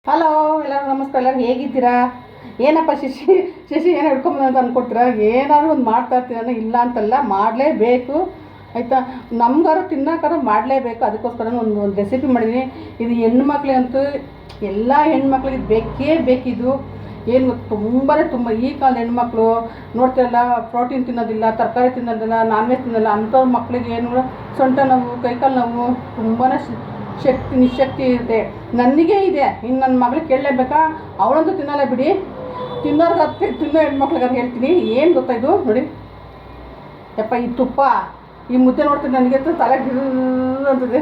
Hello ಎಲ್ಲರೂ ನಮಸ್ಕಾರ. ಎಲ್ಲರೂ ಹೇಗಿದ್ದೀರಾ? ಏನಪ್ಪ ಶಶಿ ಏನು ಹಿಡ್ಕೊಂಬಂದು ಅಂತ ಅಂದ್ಕೊಡ್ತೀರಾ? ಏನಾದರೂ ಒಂದು ಮಾಡ್ತಾ ಇರ್ತೀನಿ ನಾನು, ಇಲ್ಲ ಅಂತಲ್ಲ, ಮಾಡಲೇಬೇಕು ಆಯಿತಾ. ನಮ್ಗಾರು ತಿನ್ನೋಕ್ಕಾರು ಮಾಡಲೇಬೇಕು. ಅದಕ್ಕೋಸ್ಕರ ಒಂದು ರೆಸಿಪಿ ಮಾಡಿದ್ದೀನಿ. ಇದು ಹೆಣ್ಮಕ್ಳಿಗಂತೂ, ಎಲ್ಲ ಹೆಣ್ಮಕ್ಳಿಗೆ ಬೇಕೇ ಬೇಕಿದು. ಏನು ತುಂಬ ಈ ಕಾಲದ ಹೆಣ್ಮಕ್ಳು ನೋಡ್ತಿರಲ್ಲ, ಪ್ರೋಟೀನ್ ತಿನ್ನೋದಿಲ್ಲ, ತರಕಾರಿ ತಿನ್ನೋದಿಲ್ಲ, ನಾನ್ ವೆಜ್ ತಿನ್ನೋಲ್ಲ. ಅಂಥವ್ರ ಮಕ್ಕಳಿಗೆ ಏನು ಸೊಂಟ ನೋವು, ಕೈಕಾಲು ನೋವು, ತುಂಬಾ ನಿಶಕ್ತಿ ಇರುತ್ತೆ. ನನಗೇ ಇದೆ, ಇನ್ನು ನನ್ನ ಮಗಳಿಗೆ ಕೇಳಲೇಬೇಕಾ? ಅವಳಂತೂ ತಿನ್ನಲ್ಲ ಬಿಡಿ. ತಿನ್ನೋ ಹೆಣ್ಮಕ್ಳಿಗೆ ಹೇಳ್ತೀನಿ. ಏನು ಗೊತ್ತಾ ಇದು ನೋಡಿ ಯಪ್ಪ, ಈ ತುಪ್ಪ, ಈ ಮುದ್ದೆ ನೋಡ್ತೀನಿ ನನಗೆ ತಲೆ ಅಂತದೆ.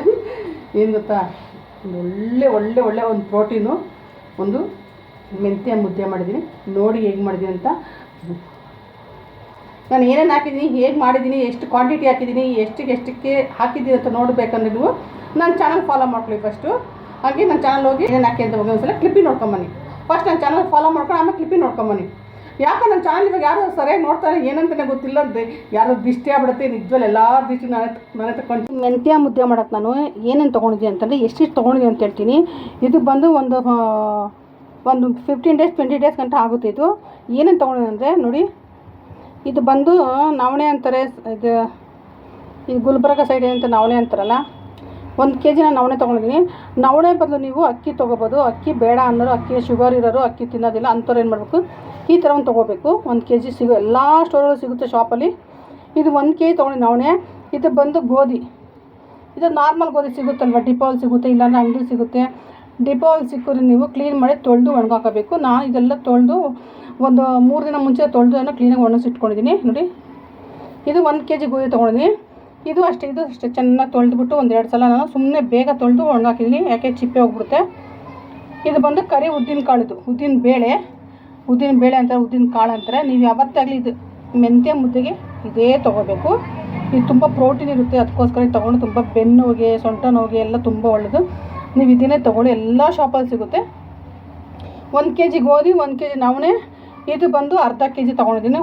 ಏನು ಗೊತ್ತಾ, ಒಳ್ಳೆ ಒಂದು ಪ್ರೋಟೀನು, ಒಂದು ಮೆಂತ್ಯ ಮುದ್ದೆ ಮಾಡಿದ್ದೀನಿ. ನೋಡಿ ಹೇಗೆ ಮಾಡಿದ್ದೀನಿ ಅಂತ. ನಾನು ಏನೇನು ಹಾಕಿದ್ದೀನಿ, ಹೇಗೆ ಮಾಡಿದ್ದೀನಿ, ಎಷ್ಟು ಕ್ವಾಂಟಿಟಿ ಹಾಕಿದ್ದೀನಿ, ಎಷ್ಟಕ್ಕೆ ಹಾಕಿದ್ದೀನಿ ಅಂತ ನೋಡಬೇಕಂದ್ರೆ ನೀವು ನನ್ನ ಚಾನಲ್ ಫಾಲೋ ಮಾಡ್ಕೊಳ್ಳಿ ಫಸ್ಟು. ಹಾಗೆ ನನ್ನ ಚಾನಲ್ ಹೋಗಿ ಏನೇನು ಹಾಕಿ ಅಂತ ಹೋಗಿ ಒಂದ್ಸಲ ಕ್ಲಿಪ್ಪಿಂಗ್ ನೋಡ್ಕೊಂಬನ್ನಿ. ಫಸ್ಟ್ ನನ್ನ ಚಾನಲ್ ಫಾಲೋ ಮಾಡ್ಕೊಂಡು ಆಮೇಲೆ ಕ್ಲಿಪ್ಪಿಂಗ್ ನೋಡ್ಕೊಂಬನ್ನಿ. ಯಾಕೆ ನನ್ನ ಚಾನಲ್ ಇವಾಗ ಯಾರು ಸರಿಯಾಗಿ ನೋಡ್ತಾರೆ ಏನಂತಲೇ ಗೊತ್ತಿಲ್ಲ ಅಂತ ಯಾರು ದೃಷ್ಟಿ ಆಗ್ಬಿಡುತ್ತೆ. ನಿಜವಲ್ಲ ಎಲ್ಲರ ದೃಷ್ಟಿ ನಾನೇ ತಗೊಂಡು ಮೆಂತ್ಯ ಮುದ್ದೆ ಮಾಡೋಕ್ಕೆ ನಾನು ಏನೇನು ತೊಗೊಂಡಿದ್ದೀನಿ ಅಂತಂದರೆ ಎಷ್ಟು ತೊಗೊಂಡಿದ್ದೀನಿ ಅಂತ ಹೇಳ್ತೀನಿ. ಇದು ಬಂದು ಒಂದು 15 ಡೇಸ್ 20 ಡೇಸ್ ಗಂಟೆ ಆಗುತ್ತೆ. ಇದು ಏನೇನು ತೊಗೊಂಡಿದ್ದೀನಿ ಅಂದರೆ ನೋಡಿ, ಇದು ಬಂದು ನವಣೆ ಅಂತಾರೆ. ಇದು ಗುಲ್ಬರ್ಗ ಸೈಡ್ ಅಂತ ನವಣೆ ಅಂತಾರಲ್ಲ, 1 kg ನಾನು ನವಣೆ ತೊಗೊಂಡಿದ್ದೀನಿ. ನವಣೆ ಬದಲು ನೀವು ಅಕ್ಕಿ ತೊಗೋಬೋದು. ಅಕ್ಕಿ ಬೇಡ ಅನ್ನೋರು, ಅಕ್ಕಿ ಶುಗರ್ ಇರೋರು, ಅಕ್ಕಿ ತಿನ್ನೋದಿಲ್ಲ ಅಂಥವ್ರು ಏನು ಮಾಡಬೇಕು, ಈ ಥರ ಒಂದು ತೊಗೋಬೇಕು. 1 kg ಎಲ್ಲ ಸ್ಟೋರಲ್ಲಿ ಸಿಗುತ್ತೆ ಶಾಪಲ್ಲಿ. ಇದು 1 kg ತೊಗೊಂಡು ನವಣೆ. ಇದು ಬಂದು ಗೋಧಿ, ಇದು ನಾರ್ಮಲ್ ಗೋಧಿ ಸಿಗುತ್ತಲ್ವ, ಡಿಪೋಲ್ ಸಿಗುತ್ತೆ, ಇಲ್ಲಾಂದ್ರೆ ಅಂಗಡಿ ಸಿಗುತ್ತೆ. ಡಿಪೋಲ್ ಸಿಕ್ಕಿದ್ರೆ ನೀವು ಕ್ಲೀನ್ ಮಾಡಿ ತೊಳೆದು ಒಣಗಾಕಬೇಕು. ನಾನು ಇದೆಲ್ಲ ತೊಳೆದು ಒಂದು 3 ದಿನ ಮುಂಚೆ ತೊಳೆದು ಕ್ಲೀನಾಗಿ ಒಣಗಿಸಿಟ್ಕೊಂಡಿದ್ದೀನಿ ನೋಡಿ. ಇದು 1 kg ಗೋಧಿ ತೊಗೊಂಡಿದ್ದೀನಿ. ಇದು ಅಷ್ಟೇ ಚೆನ್ನಾಗಿ ತೊಳೆದ್ಬಿಟ್ಟು 1-2 ಸಲ ನಾನು ಸುಮ್ಮನೆ ಬೇಗ ತೊಳೆದು ಒಣಗಾಕಿದ್ದೀನಿ, ಯಾಕೆ ಚಿಪ್ಪೆ ಹೋಗ್ಬಿಡುತ್ತೆ. ಇದು ಬಂದು ಕರಿ ಉದ್ದಿನ ಕಾಳಿದು, ಉದ್ದಿನ ಬೇಳೆ ಅಂತಾರೆ, ಉದ್ದಿನ ಕಾಳು ಅಂತಾರೆ. ನೀವು ಯಾವತ್ತಾಗಲಿ ಇದು ಮೆಂತ್ಯ ಮುದ್ದೆಗೆ ಇದೇ ತೊಗೋಬೇಕು. ಇದು ತುಂಬ ಪ್ರೋಟೀನ್ ಇರುತ್ತೆ, ಅದಕ್ಕೋಸ್ಕರ ಇದು ತೊಗೊಂಡು ತುಂಬ ಬೆನ್ನು ನೋವಿಗೆ, ಸೊಂಟ ನೋವಿಗೆ ಎಲ್ಲ ತುಂಬ ಒಳ್ಳೆಯದು. ನೀವು ಇದನ್ನೇ ತೊಗೊಳ್ಳಿ, ಎಲ್ಲ ಶಾಪಲ್ಲಿ ಸಿಗುತ್ತೆ. 1 kg ಗೋಧಿ, 1 kg ನವಣೆ. ಇದು ಬಂದು ಅರ್ಧ kg ತೊಗೊಂಡಿದ್ದೀನಿ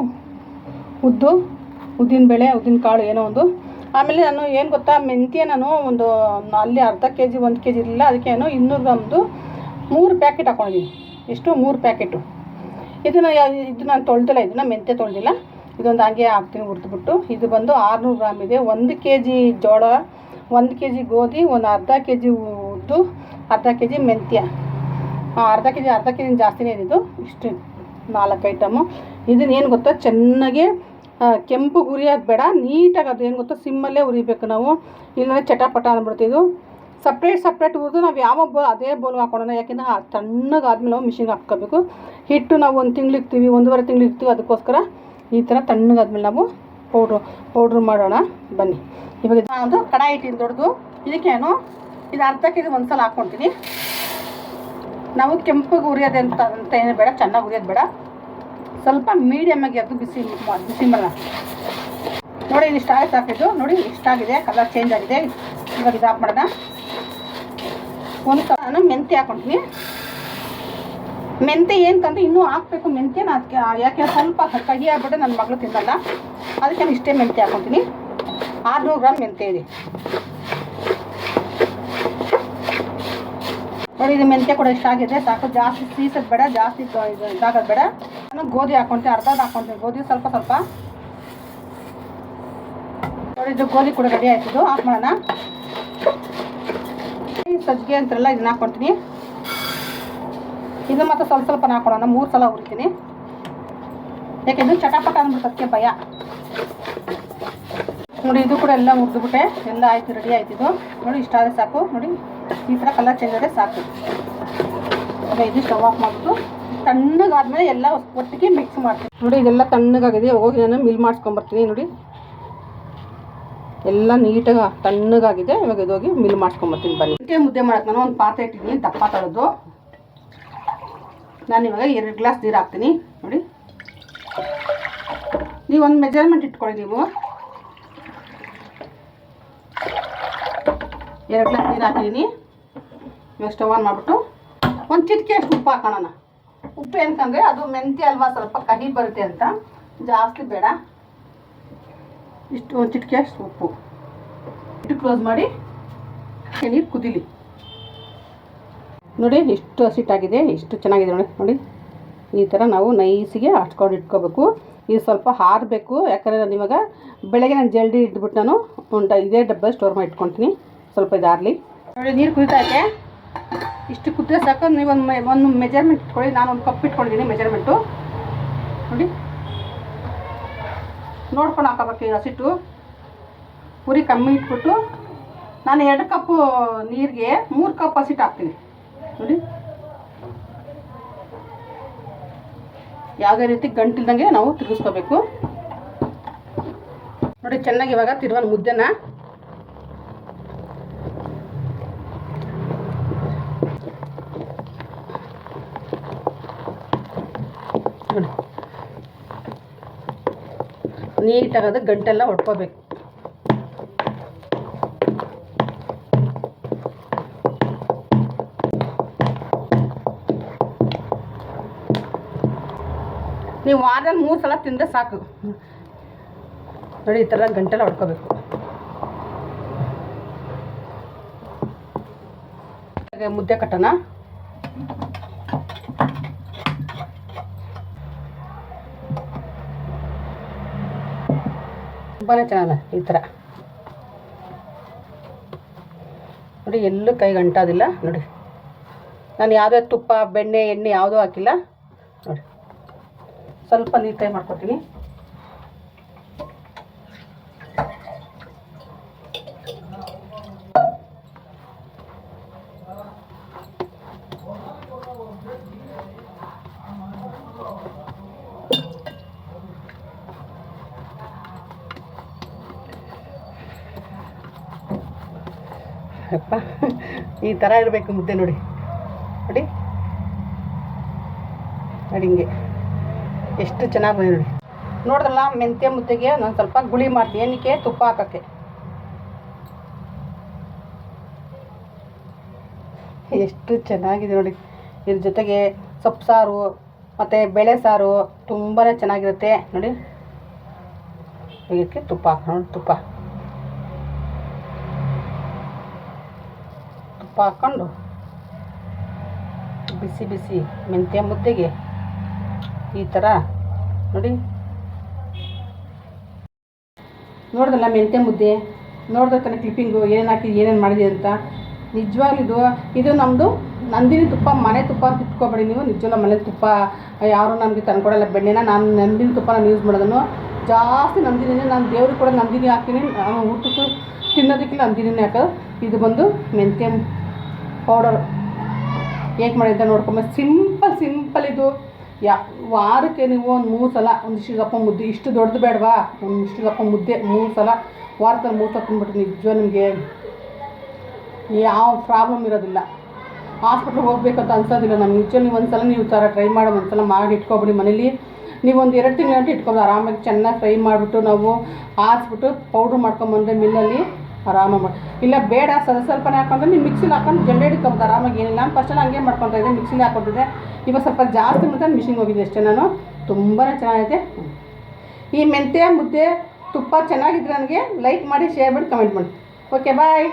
ಉದ್ದಿನ ಬೇಳೆ, ಉದ್ದಿನ ಕಾಳು ಏನೋ ಒಂದು. ಆಮೇಲೆ ನಾನು ಏನು ಗೊತ್ತಾ, ಮೆಂತ್ಯ ನಾನು ಒಂದು ಅಲ್ಲಿ ಅರ್ಧ kg 1 kg ಇರಲಿಲ್ಲ, ಅದಕ್ಕೆ ನಾನು 200 ಗ್ರಾಮ್ದು 3 ಪ್ಯಾಕೆಟ್ ಹಾಕ್ಕೊಂಡಿದ್ದೀನಿ. ಎಷ್ಟು? 3 ಪ್ಯಾಕೆಟು. ಇದು ನಾನು ತೊಳೆದಿಲ್ಲ, ಇದನ್ನು ಮೆಂತ್ಯ ತೊಳೆದಿಲ್ಲ. ಇದೊಂದು ಹಾಗೆ ಹಾಕ್ತೀನಿ ಹುರಿದ್ಬಿಟ್ಟು. ಇದು ಬಂದು 600 ಗ್ರಾಮ್ ಇದೆ. 1 kg ಜೋಳ, 1 kg ಗೋಧಿ, ಒಂದು ಅರ್ಧ kg ಉದ್ದು, ಅರ್ಧ kg ಮೆಂತ್ಯ. ಅರ್ಧ kg ಜಾಸ್ತಿನೇ ಇದು. ಇಷ್ಟು 4 ಐಟಮು. ಇದನ್ನೇನು ಗೊತ್ತಾ, ಚೆನ್ನಾಗಿ ಕೆಂಪು ಉರಿಯೋದು ಬೇಡ, ನೀಟಾಗಿ ಅದು ಏನು ಗೊತ್ತಾ ಸಿಮ್ಮಲ್ಲೇ ಉರಿಬೇಕು ನಾವು, ಇಲ್ಲಾಂದರೆ ಚಟಾಪಟ ಅಂದ್ಬಿಡ್ತೀವಿ. ಇದು ಸಪ್ರೇಟ್ ಹುರಿದು ನಾವು ಯಾವ ಅದೇ ಬೋಲ್ಗೆ ಹಾಕೊಳ್ಳೋಣ. ಯಾಕೆಂದರೆ ತಣ್ಣಗಾದ್ಮೇಲೆ ನಾವು ಮಿಷಿನ್ಗೆ ಹಾಕ್ಕೋಬೇಕು. ಹಿಟ್ಟು ನಾವು 1 ತಿಂಗಳು ಇರ್ತೀವಿ, 1.5 ತಿಂಗಳು ಇರ್ತೀವಿ, ಅದಕ್ಕೋಸ್ಕರ ಈ ಥರ ತಣ್ಣಗಾದ್ಮೇಲೆ ನಾವು ಪೌಡ್ರ್ ಮಾಡೋಣ ಬನ್ನಿ. ಇವಾಗ ಒಂದು ಕಡಾಯಿ ಇಟ್ಟಿದ್ದು ದೊಡ್ಡದು, ಇದಕ್ಕೇನು ಇದು ಅರ್ಧ kg ಒಂದು ಸಲ ಹಾಕ್ಕೊಳ್ತೀನಿ. ನಾವು ಕೆಂಪಿಗೆ ಉರಿಯೋದೆ ಅಂತ ಏನು ಬೇಡ, ಚೆನ್ನಾಗಿ ಉರಿಯೋದು ಬೇಡ, ಸ್ವಲ್ಪ ಮೀಡಿಯಮ್ಮಾಗಿ ಅದು ಬಿಸಿ ಮಾಡೋಣ. ನೋಡಿ ಇಷ್ಟು ಆಯ್ತು ಹಾಕಿದ್ದು, ನೋಡಿ ಇಷ್ಟಾಗಿದೆ, ಕಲರ್ ಚೇಂಜ್ ಆಗಿದೆ. ಇವಾಗ ಇದು ಆಫ್ ಮಾಡೋಣ. ಒಂದು ನಾನು ಮೆಂತ್ಯ ಹಾಕ್ಕೊಳ್ತೀನಿ. ಮೆಂತ್ಯ ಏನಂತಂದರೆ ಇನ್ನೂ ಹಾಕಬೇಕು ಮೆಂತ್ಯನ, ಅದಕ್ಕೆ ಯಾಕೆ ಸ್ವಲ್ಪ ಕಹಿ ಆಗ್ಬಿಟ್ಟು ನನ್ನ ಮಗಳು ತಿನ್ನಲ್ಲ, ಅದಕ್ಕೆ ನಾನು ಇಷ್ಟೇ ಮೆಂತ್ಯ ಹಾಕ್ಕೊಳ್ತೀನಿ. 600 ಗ್ರಾಮ್ ಮೆಂತ್ಯ ಇದೆ ನೋಡಿ. ಇದು ಮೆಂತ್ಯ ಕೂಡ ಇಷ್ಟಾಗಿದೆ, ಸಾಕು. ಜಾಸ್ತಿ ಸೀಸೋದು ಬೇಡ, ಜಾಸ್ತಿ ಇದಾಗೋದು ಬೇಡ. ನಾನು ಗೋಧಿ ಹಾಕ್ಕೊಳ್ತೀನಿ, ಅರ್ಧದ ಹಾಕ್ಕೊಳ್ತೀನಿ ಗೋಧಿ, ಸ್ವಲ್ಪ ನೋಡಿ. ಇದು ಗೋಧಿ ಕೂಡ ರೆಡಿ ಆಯ್ತಿದ್ದು, ಆಫ್ ಮಾಡೋಣ. ಸಜ್ಜಿಗೆ ಅಂತಾರಲ್ಲ, ಇದನ್ನ ಹಾಕ್ಕೊಳ್ತೀನಿ. ಇದು ಮತ್ತು ಸ್ವಲ್ಪ ಹಾಕ್ಕೊಳ್ಳೋಣ. 3 ಸಲ ಹುರಿತೀನಿ, ಯಾಕೆಂದ್ರೆ ಚಟಾಪಟ ಅಂದ್ಬಿಟ್ಟು ಭಯ. ನೋಡಿ ಇದು ಕೂಡ ಎಲ್ಲ ಹುರಿದ್ಬಿಟ್ಟೆ, ಎಲ್ಲ ಆಯಿತು, ರೆಡಿ ಆಯ್ತಿದ್ದು ನೋಡಿ. ಇಷ್ಟ ಆದರೆ ಸಾಕು ನೋಡಿ, ಈ ಥರ ಕಲರ್ ಚೇಂಜ್ ಆದರೆ ಸಾಕು. ಅದೇ ಇದು ಸ್ಟವ್ ಆಫ್ ಮಾಡಿಬಿಟ್ಟು ತಣ್ಣಗಾದ್ಮೇಲೆ ಎಲ್ಲ ಒಟ್ಟಿಗೆ ಮಿಕ್ಸ್ ಮಾಡ್ತೀನಿ ನೋಡಿ. ಇದೆಲ್ಲ ತಣ್ಣಗಾಗಿದೆ, ಹೋಗಿ ನಾನು ಮಿಲ್ ಮಾಡಿಸ್ಕೊಂಬರ್ತೀನಿ ನೋಡಿ. ಎಲ್ಲ ನೀಟಾಗಿ ತಣ್ಣಗಾಗಿದೆ. ಇವಾಗ ಇದು ಹೋಗಿ ಮಿಲ್ ಮಾಡಿಸ್ಕೊಂಬರ್ತೀನಿ ಬನ್ನಿ. ಮುದ್ದೆ ಮಾಡೋಕ್ಕೆ ನಾನು ಒಂದು ಪಾತ್ರೆ ಇಟ್ಟಿದ್ದೀನಿ, ದಪ್ಪ ತಳದು. ನಾನು ಇವಾಗ 2 ಗ್ಲಾಸ್ ನೀರು ಹಾಕ್ತೀನಿ ನೋಡಿ. ನೀವು ಒಂದು ಮೆಜರ್ಮೆಂಟ್ ಇಟ್ಕೊಳ್ಳಿ. ನೀವು 2 ಗ್ಲಾಸ್ ನೀರು ಹಾಕಿದ್ದೀನಿ. ಇವಾಗ ಸ್ಟವ್ ಆನ್ ಮಾಡಿಬಿಟ್ಟು ಒಂದು ಚಿಟಿಕೆ ಅಷ್ಟು ಉಪ್ಪು ಹಾಕೋಣ. ಉಪ್ಪು ಏನಕ್ಕಂದರೆ ಅದು ಮೆಂತ್ಯ ಅಲ್ವಾ, ಸ್ವಲ್ಪ ಕಹಿ ಬರುತ್ತೆ ಅಂತ, ಜಾಸ್ತಿ ಬೇಡ. ಇಷ್ಟು ಒಂದು ಚಿಟಿಕೆ ಅಷ್ಟು ಉಪ್ಪು ಇಟ್ಟು ಕ್ಲೋಸ್ ಮಾಡಿ ನೀರು ಕುದೀಲಿ. ನೋಡಿ ಎಷ್ಟು ಹಸಿಟ್ಟಾಗಿದೆ, ಎಷ್ಟು ಚೆನ್ನಾಗಿದೆ ನೋಡಿ. ನೋಡಿ ಈ ಥರ ನಾವು ನೈಸಿಗೆ ಹಚ್ಕೊಂಡು ಇಟ್ಕೋಬೇಕು. ಇದು ಸ್ವಲ್ಪ ಹಾರಬೇಕು, ಯಾಕಂದರೆ ನಾನು ಇವಾಗ ಬೆಳಗ್ಗೆ ನಾನು ಜಲ್ದಿ ಇಟ್ಬಿಟ್ಟು ನಾನು ಇದೇ ಡಬ್ಬ ಸ್ಟೋರ್ ಮಾಡಿ ಇಟ್ಕೊತೀನಿ. ಸ್ವಲ್ಪ ಇದಾಗಲಿ ನೋಡಿ. ನೀರು ಕುದಿತಾಯಿದೆ, ಇಷ್ಟು ಕುದಿದ್ರೆ ಸಾಕು. ನೀವು ಒಂದು ಮೆಜರ್ಮೆಂಟ್ ಇಟ್ಕೊಳ್ಳಿ. ನಾನು ಒಂದು ಕಪ್ ಇಟ್ಕೊಂಡಿದ್ದೀನಿ ಮೆಜರ್ಮೆಂಟು ನೋಡಿ. ನೋಡ್ಕೊಂಡು ಹಾಕೋಬೇಕು ಈ ಹಸಿಟ್ಟು. ಉರಿ ಕಮ್ಮಿ ಇಟ್ಬಿಟ್ಟು ನಾನು 2 ಕಪ್ಪು ನೀರಿಗೆ 3 ಕಪ್ ಹಸಿಟ್ಟು ಹಾಕ್ತೀನಿ ನೋಡಿ. ಯಾವುದೇ ರೀತಿ ಗಂಟಿಲ್ದಂಗೆ ನಾವು ತಿರುಗಿಸ್ಕೋಬೇಕು ನೋಡಿ. ಚೆನ್ನಾಗಿ ಇವಾಗ ತಿರುವನ್ ಮುದ್ದೆನ ನೋಡಿ ನೀಟಾಗದು ಗಂಟೆಲ್ಲ ಹೊಡ್ಕೋಬೇಕು. ನೀವು ವಾರದಲ್ಲಿ 3 ಸಲ ತಿಂದರೆ ಸಾಕು ನೋಡಿ. ಈ ಥರ ಗಂಟೆಲ್ಲ ಹೊಡ್ಕೋಬೇಕು. ಮುದ್ದೆ ಕಟ್ಟೋಣ. ತುಂಬಾ ಚೆನ್ನಾಗಿದೆ ಈ ಥರ ನೋಡಿ. ಎಲ್ಲೂ ಕೈ ಗಂಟಾದಿಲ್ಲ ನೋಡಿ. ನಾನು ಯಾವುದೇ ತುಪ್ಪ ಬೆಣ್ಣೆ ಎಣ್ಣೆ ಯಾವುದೂ ಹಾಕಿಲ್ಲ ನೋಡಿ. ಸ್ವಲ್ಪ ನೀರು ಕೈ ಮಾಡ್ಕೊತೀನಿ. ಅಪ್ಪ ಈ ಥರ ಇರಬೇಕು ಮುದ್ದೆ ನೋಡಿ. ನೋಡಿ ನೋಡಿ ಹಿಂಗೆ ಎಷ್ಟು ಚೆನ್ನಾಗಿ ಬಂದಿದೆ ನೋಡಿ. ನೋಡಿದ್ರಲ್ಲ ಮೆಂತ್ಯ ಮುದ್ದೆಗೆ ನಾನು ಸ್ವಲ್ಪ ಗುಳಿ ಮಾಡ್ತೀನಿ. ಏನಕ್ಕೆ? ತುಪ್ಪ ಹಾಕೋಕ್ಕೆ. ಎಷ್ಟು ಚೆನ್ನಾಗಿದೆ ನೋಡಿ. ಇದ್ರ ಜೊತೆಗೆ ಸೊಪ್ಪು ಸಾರು ಮತ್ತು ಬೇಳೆ ಸಾರು ತುಂಬಾ ಚೆನ್ನಾಗಿರುತ್ತೆ ನೋಡಿ. ಇದಕ್ಕೆ ತುಪ್ಪ ಹಾಕೋಣ. ತುಪ್ಪ ಹಾಕ್ಕೊಂಡು ಬಿಸಿ ಬಿಸಿ ಮೆಂತ್ಯ ಮುದ್ದೆಗೆ ಈ ಥರ ನೋಡಿ. ನೋಡಿದ್ರಲ್ಲ ಮೆಂತ್ಯ ಮುದ್ದೆ, ನೋಡಿದ್ರೆ ತಾನೆ ಕ್ಲಿಪ್ಪಿಂಗು ಏನೇನು ಹಾಕಿ ಏನೇನು ಮಾಡಿದೆ ಅಂತ. ನಿಜವಾಗ್ಲಿದು ಇದು ನಮ್ಮದು ನಂದಿನಿ ತುಪ್ಪ. ಮನೆ ತುಪ್ಪ ಅಂತ ಇಟ್ಕೊಬೇಡಿ ನೀವು. ನಿಜವಲ್ಲ ಮನೆ ತುಪ್ಪ ಯಾರು ನಮಗೆ ತಂದ್ಕೊಡಲ್ಲ ಬೆಣ್ಣೆನ. ನಾನು ನಂದಿನಿ ತುಪ್ಪ ನಾನು ಯೂಸ್ ಮಾಡೋದನ್ನು ಜಾಸ್ತಿ ನಂದಿನಿನೇ. ನಾನು ದೇವ್ರಿಗೆ ಕೂಡ ನಂದಿನಿ ಹಾಕ್ತೀನಿ. ನಾನು ಊಟಕ್ಕೂ ತಿನ್ನೋದಕ್ಕಿಲ್ಲ ನಂದಿನಿನೇ ಹಾಕೋದು. ಇದು ಬಂದು ಮೆಂತ್ಯ ಪೌಡರ್ ಹೇಗೆ ಮಾಡಿದ್ದ ನೋಡ್ಕೊಂಬ. ಸಿಂಪಲ್ ಇದು. ವಾರಕ್ಕೆ ನೀವು ಒಂದು 3 ಸಲ ಒಂದಿಷ್ಟು ದಪ್ಪ ಮುದ್ದೆ, ಇಷ್ಟು ದೊಡ್ಡದು ಬೇಡವಾ, ಒಂದಿಷ್ಟು ದಪ್ಪ ಮುದ್ದೆ 3 ಸಲ ವಾರದಲ್ಲಿ 3 ಸಲ ತಿಂದ್ಬಿಟ್ಟು ನಿಜ ನಿಮಗೆ ಯಾವ ಪ್ರಾಬ್ಲಮ್ ಇರೋದಿಲ್ಲ. ಹಾಸ್ಪಿಟ್ಲಿಗೆ ಹೋಗ್ಬೇಕಂತ ಅನ್ಸೋದಿಲ್ಲ ನಮ್ಗೆ. ನಿಜ ನೀವು ಒಂದು ಸಲ ನೀವು ಥರ ಟ್ರೈ ಮಾಡಿ ಒಂದು ಸಲ ಮಾಡಿ ಇಟ್ಕೊಬಿಡಿ ಮನೇಲಿ. ನೀವು ಒಂದು 2 ತಿಂಗಳು ಇಟ್ಕೊಬೋದು ಆರಾಮಾಗಿ. ಚೆನ್ನಾಗಿ ಫ್ರೈ ಮಾಡಿಬಿಟ್ಟು ನಾವು ಆರಿಸ್ಬಿಟ್ಟು ಪೌಡ್ರ್ ಮಾಡ್ಕೊಂಬಂದರೆ ಮಿಲ್ಲಲ್ಲಿ ಆರಾಮಾಗಿ ಮಾಡಿ. ಇಲ್ಲ ಬೇಡ ಸ್ವಲ್ಪನೇ ಹಾಕೊಂಡ್ರೆ ನೀವು ಮಿಕ್ಸಿಲಿ ಹಾಕೊಂಡು ಜಲ್ಲೆ ಹಿಡ್ಕೊಬೋದು ಆರಾಮಾಗಿ. ಏನಿಲ್ಲ. ನಾನು ಫಸ್ಟೆಲ್ಲ ಹಂಗೆ ಮಾಡ್ಕೊತಾ ಇದ್ದೆ, ಮಿಕ್ಸಿಲಿ ಹಾಕ್ಕೊತಿದ್ದೆ. ಇವಾಗ ಸ್ವಲ್ಪ ಜಾಸ್ತಿ ಮತ್ತು ಮಿಷಿನ್ಗೆ ಹೋಗಿದ್ದೆ ಅಷ್ಟೇ ನಾನು. ತುಂಬಾ ಚೆನ್ನಾಗೈತೆ ಈ ಮೆಂತ್ಯ ಮುದ್ದೆ. ತುಪ್ಪ ಚೆನ್ನಾಗಿದ್ರೆ ನನಗೆ ಲೈಕ್ ಮಾಡಿ, ಶೇರ್ ಮಾಡಿ, ಕಮೆಂಟ್ ಮಾಡಿ. ಓಕೆ ಬಾಯ್.